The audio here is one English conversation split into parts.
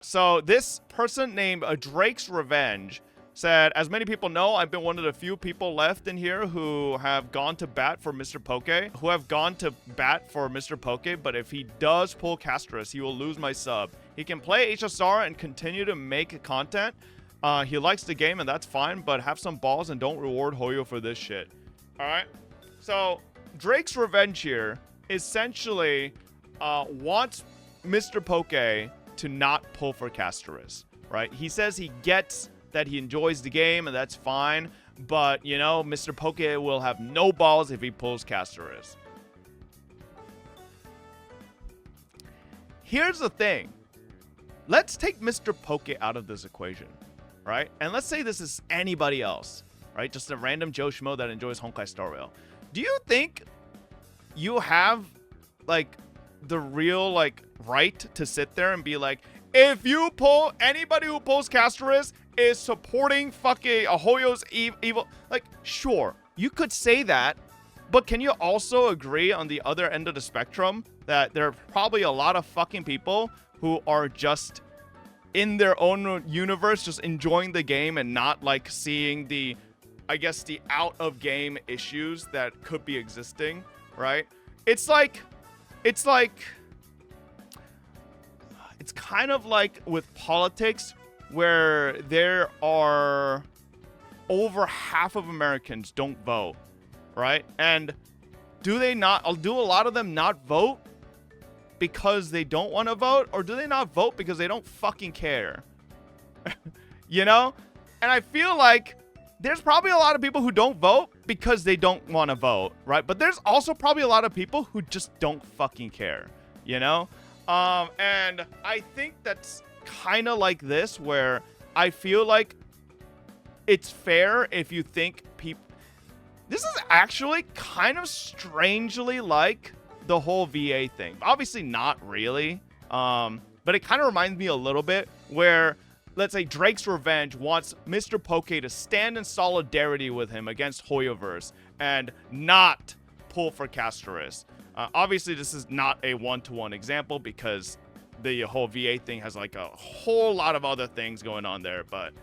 So this person named Drake's Revenge said, as many people know, I've been one of the few people left in here who have gone to bat for Mr. Poke, but if he does pull Castorice, he will lose my sub. He can play HSR and continue to make content. He likes the game and that's fine, but have some balls and don't reward Hoyo for this shit. Alright? So, Drake's Revenge here essentially wants Mr. Poke to not pull for Castorice, right? He says he gets that he enjoys the game and that's fine, but you know, Mr. Poke will have no balls if he pulls Castorice. Here's the thing. Let's take Mr. Poke out of this equation, right? And let's say this is anybody else, right? Just a random Joe Schmo that enjoys Honkai Star Rail. Do you think you have like the real like right to sit there and be like, if you pull, anybody who pulls Castorice is supporting fucking Hoyo's evil? Like, sure, you could say that, but can you also agree on the other end of the spectrum that there are probably a lot of fucking people who are just in their own universe, just enjoying the game and not like seeing the, I guess, the out of game issues that could be existing, right? It's kind of like with politics where there are over half of Americans don't vote, right? And do a lot of them not vote because they don't want to vote, or do they not vote because they don't fucking care? You know? And I feel like there's probably a lot of people who don't vote because they don't want to vote, right? But there's also probably a lot of people who just don't fucking care, you know? And I think that's kind of like this, where I feel like it's fair if you think people... This is actually kind of strangely like the whole VA thing. Obviously not really, but it kind of reminds me a little bit where, let's say, Drake's Revenge wants Mr. Poke to stand in solidarity with him against Hoyoverse and not pull for Castorice. Obviously, this is not a one-to-one example because the whole VA thing has like a whole lot of other things going on there. But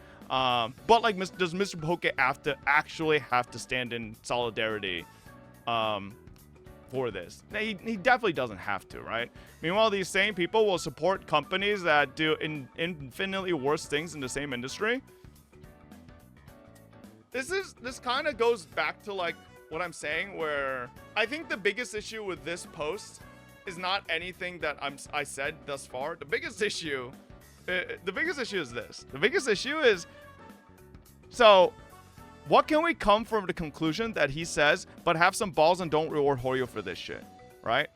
like, does Mr. Poke actually have to stand in solidarity for this? He definitely doesn't have to, right? Meanwhile, these same people will support companies that do infinitely worse things in the same industry. This kind of goes back to like what I'm saying, where I think the biggest issue with this post is not anything that I said thus far. The biggest issue is this. The biggest issue is, so what can we come from the conclusion that he says, but have some balls and don't reward Hoyo for this shit, right?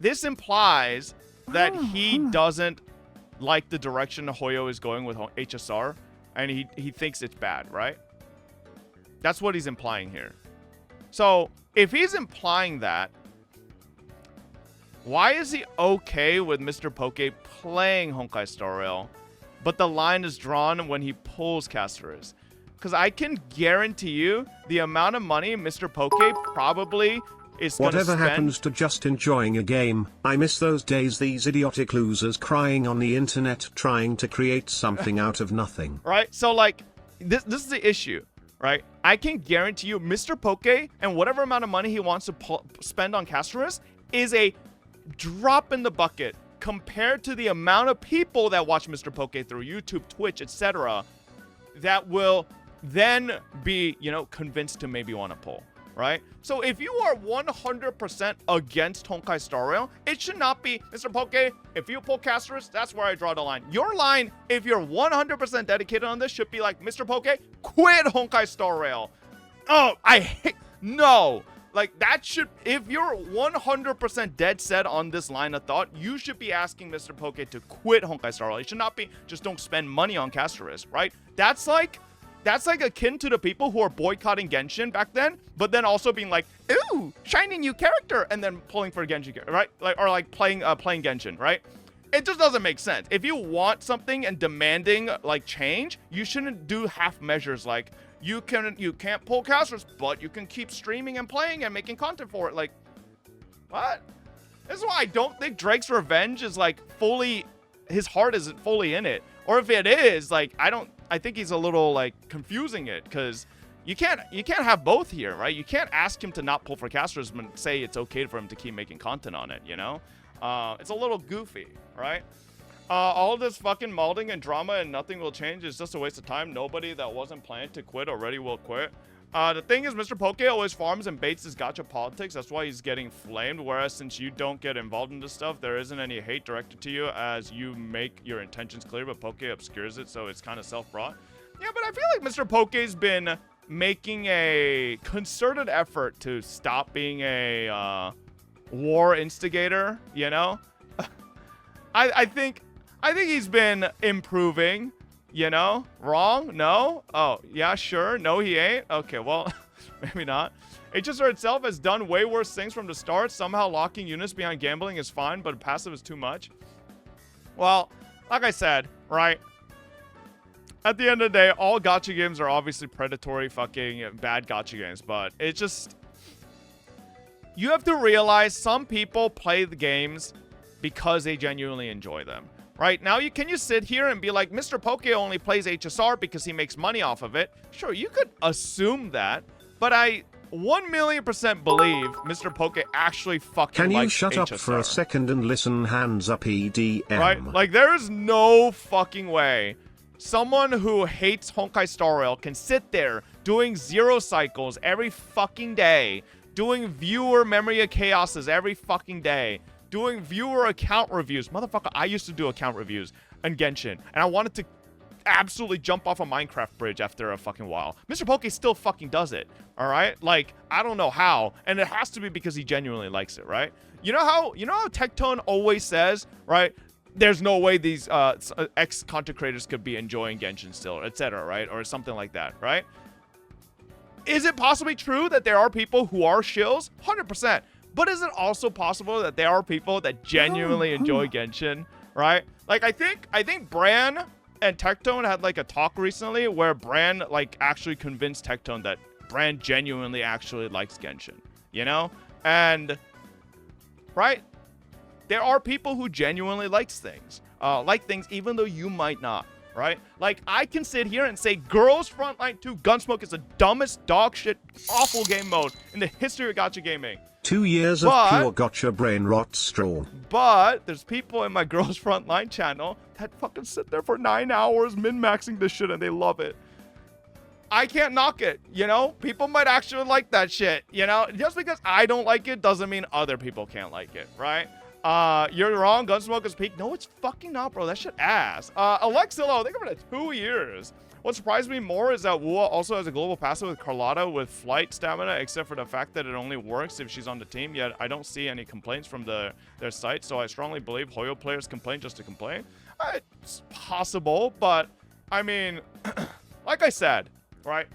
This implies that he doesn't like the direction Hoyo is going with HSR, and he thinks it's bad, right? That's what he's implying here. So if he's implying that, why is he okay with Mr. Poke playing Honkai Star Rail, but the line is drawn when he pulls Castorice? Because I can guarantee you the amount of money Mr. Poke probably is going to spend. Whatever happens to just enjoying a game? I miss those days, these idiotic losers crying on the internet trying to create something out of nothing. Right? So like, this is the issue, right? I can guarantee you Mr. Poke and whatever amount of money he wants to spend on Castorice is a drop in the bucket compared to the amount of people that watch Mr. Poke through YouTube, Twitch, etc. that will then be, you know, convinced to maybe want to pull, right? So if you are 100% against Honkai Star Rail, it should not be, Mr. Poke, if you pull Castorice, that's where I draw the line. Your line, if you're 100% dedicated on this, should be like, Mr. Poke, quit Honkai Star Rail. Oh, no. Like, that should, if you're 100% dead set on this line of thought, you should be asking Mr. Poke to quit Honkai Star Rail. It should not be, just don't spend money on Castorice, right? That's like akin to the people who are boycotting Genshin back then, but then also being like, ooh, shiny new character, and then pulling for Genshin, right? Like playing Genshin, right? It just doesn't make sense. If you want something and demanding like change, you shouldn't do half measures like, you can't pull Castorice, but you can keep streaming and playing and making content for it. Like, what? This is why I don't think Drake's Revenge is like fully his heart isn't fully in it. Or if it is, like, I think he's a little, like, confusing it, because you can't have both here, right? You can't ask him to not pull for Castorice and say it's okay for him to keep making content on it, you know? It's a little goofy, right? All this fucking molding and drama and nothing will change is just a waste of time. Nobody that wasn't planning to quit already will quit. The thing is, Mr. Poke always farms and baits his gacha politics. That's why he's getting flamed. Whereas since you don't get involved in this stuff, there isn't any hate directed to you as you make your intentions clear, but Poke obscures it, so it's kind of self-brought. Yeah, but I feel like Mr. Poke's been making a concerted effort to stop being a war instigator, you know? I think he's been improving. You know? Wrong? No? Oh, yeah, sure. No, he ain't? Okay, well, maybe not. HSR itself has done way worse things from the start. Somehow locking units behind gambling is fine, but passive is too much. Well, like I said, right? At the end of the day, all gacha games are obviously predatory fucking bad gacha games, but it's just... You have to realize some people play the games because they genuinely enjoy them. Right, now can you sit here and be like, Mr. Poke only plays HSR because he makes money off of it? Sure, you could assume that, but I 1,000,000% believe Mr. Poke actually fucking likes HSR. Can you shut up for a second and listen? Hands up, EDM. Right, like there is no fucking way someone who hates Honkai Star Rail can sit there doing 0 cycles every fucking day, doing viewer memory of chaoses every fucking day, doing viewer account reviews. Motherfucker, I used to do account reviews on Genshin, and I wanted to absolutely jump off a Minecraft bridge after a fucking while. Mr. Poke still fucking does it, all right? Like, I don't know how, and it has to be because he genuinely likes it, right? You know how Tectone always says, right? There's no way these ex-content creators could be enjoying Genshin still, etc., right? Or something like that, right? Is it possibly true that there are people who are shills? 100%. But is it also possible that there are people that genuinely enjoy Genshin, right? Like, I think Bran and Tectone had, like, a talk recently where Bran, like, actually convinced Tectone that Bran genuinely actually likes Genshin, you know? And, right? There are people who genuinely like things even though you might not, right? Like, I can sit here and say Girls Frontline 2 Gunsmoke is the dumbest dog shit awful game mode in the history of gacha gaming. 2 years of pure gotcha brain rot straw. But there's people in my Girls Frontline channel that fucking sit there for 9 hours min-maxing this shit and they love it. I can't knock it, you know? People might actually like that shit, you know? Just because I don't like it doesn't mean other people can't like it, right? You're wrong, Gunsmoke is peak. No, it's fucking not, bro. That shit ass. Alexilo, think of it at 2 years. What surprised me more is that Wua also has a global passive with Carlotta with flight stamina, except for the fact that it only works if she's on the team, yet I don't see any complaints from their site, so I strongly believe Hoyo players complain just to complain. It's possible, but, I mean, like I said, right,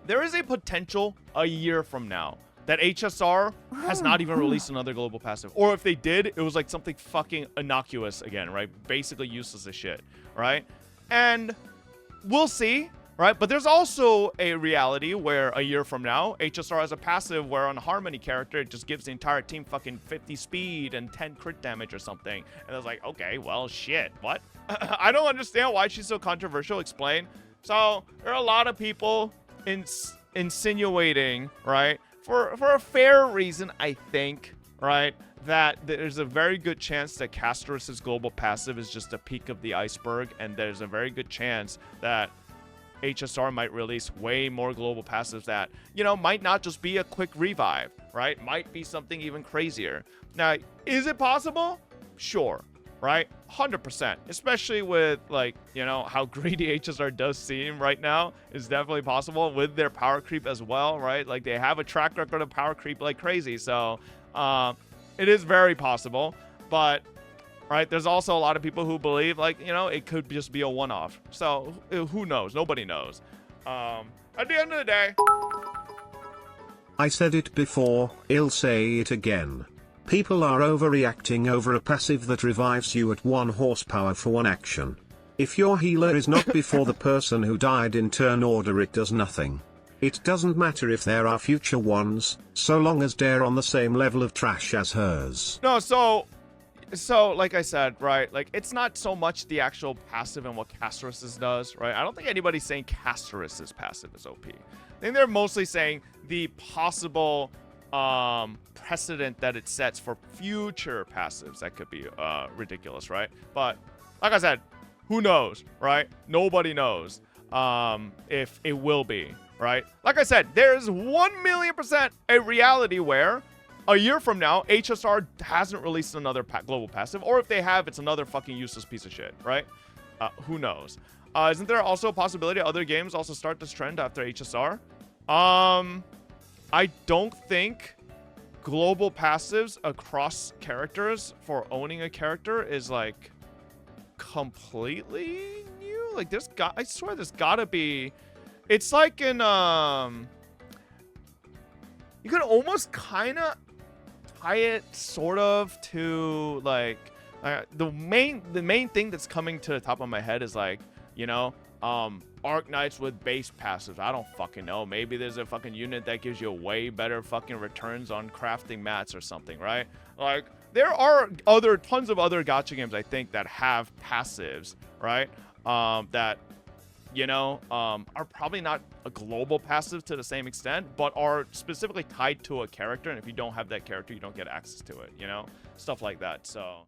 there is a potential a year from now that HSR has not even released another global passive. Or if they did, it was like something fucking innocuous again, right? Basically useless as shit, right? And we'll see, right? But there's also a reality where a year from now, HSR has a passive where on a Harmony character, it just gives the entire team fucking 50 speed and 10 crit damage or something. And I was like, okay, well, shit, what? I don't understand why she's so controversial. Explain. So there are a lot of people insinuating, right? For a fair reason, I think, right, that there's a very good chance that Castorice's global passive is just a peak of the iceberg, and there's a very good chance that HSR might release way more global passives that, you know, might not just be a quick revive, right? Might be something even crazier. Now, is it possible? Sure, right? 100%. Especially with, like, you know, how greedy HSR does seem right now is definitely possible with their power creep as well, right? Like, they have a track record of power creep like crazy, so, it is very possible, but, right, there's also a lot of people who believe, like, you know, it could just be a one-off. So, who knows? Nobody knows. At the end of the day... I said it before, I'll say it again. People are overreacting over a passive that revives you at 1 horsepower for 1 action. If your healer is not before the person who died in turn order, it does nothing. It doesn't matter if there are future ones, so long as they're on the same level of trash as hers. No, so So, like I said, right, like, it's not so much the actual passive and what Castorice does, right? I don't think anybody's saying Castorice's passive is OP. I think they're mostly saying the possible precedent that it sets for future passives that could be ridiculous, right? But, like I said, who knows, right? Nobody knows if it will be, right? Like I said, there's 1,000,000% a reality where a year from now, HSR hasn't released another global passive, or if they have, it's another fucking useless piece of shit, right? Who knows? Isn't there also a possibility other games also start this trend after HSR? I don't think global passives across characters for owning a character is like completely new. Like I swear there's gotta be. It's like in you could almost kind of tie it sort of to like the main thing that's coming to the top of my head is like, you know, Arc Knights with base passives. I don't fucking know. Maybe there's a fucking unit that gives you way better fucking returns on crafting mats or something, right? Like, there are tons of other gacha games, I think, that have passives, right? That, you know, are probably not a global passive to the same extent, but are specifically tied to a character. And if you don't have that character, you don't get access to it, you know? Stuff like that, so...